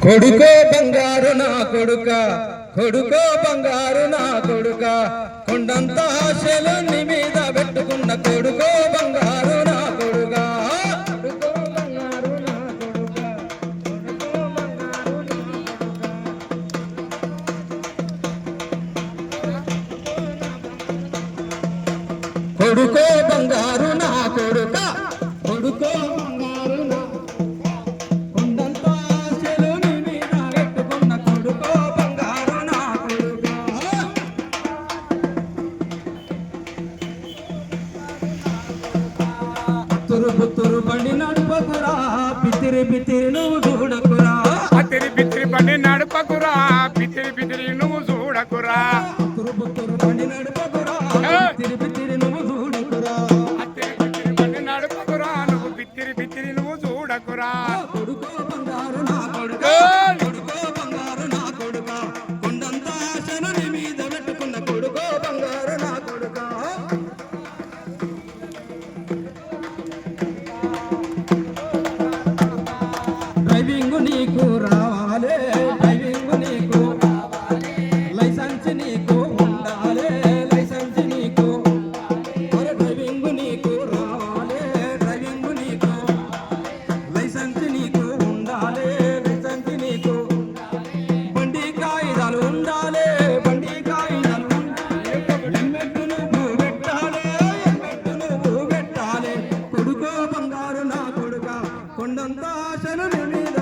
కొడుకో బంగారు నా కొడుక, కొడుకో బంగారు నా కొడుక, కొండంత ఆశలు నీ మీద పెట్టుకున్న కొడుకో బంగారు నా కొడుక, కొడుకో బంగారు నా కొడుక, కొడుకో బంగారు నా కొడుక, కొడుకో బంగారు నా కొడుక, కొడుకో బంగారు నా బుత్తురు బండి నడుపకురా, పితిరి పితిరి నువ్వు చూడకురా, అతిరి పితిరి బండి నడుపకురా, పితిరి పితిరి నువ్వు చూడకురా, బుత్తురు బండి నడుపకురా, పితిరి పితిరి నువ్వు చూడకురా, అతిరి పితిరి బండి నడుపకురా, నువ్వు పితిరి పితిరి నువ్వు చూడకురా. కొడుకో బంగారు నా కొడుక, కొడుకో బంగారు నా కొడుక, కొండంత ఆశను నీ మీద పెట్టుకున్న కొడుకో బంగారు నా కొడుక. డ్రైవింగ్ నీకు రావాలే, డ్రైవింగ్ నీకు రావాలే, లైసెన్స్ నీకు ఉండాలే, లైసెన్స్ నీకు డ్రైవింగ్ నీకు రావాలే, డ్రైవింగ్ నీకు లైసెన్స్ నీకు ఉండాలే, లైసెన్స్ నీకు బండి కాయిదాలు ఉండాలే, బండి కాయిదాలు ఉండాలే, హెల్మెట్ నువ్వు పెట్టాలే, హెల్మెట్ నువ్వు పెట్టాలే. కొడుకో బంగారు నా కొడుక, కొండంత ఆశను నీ మీద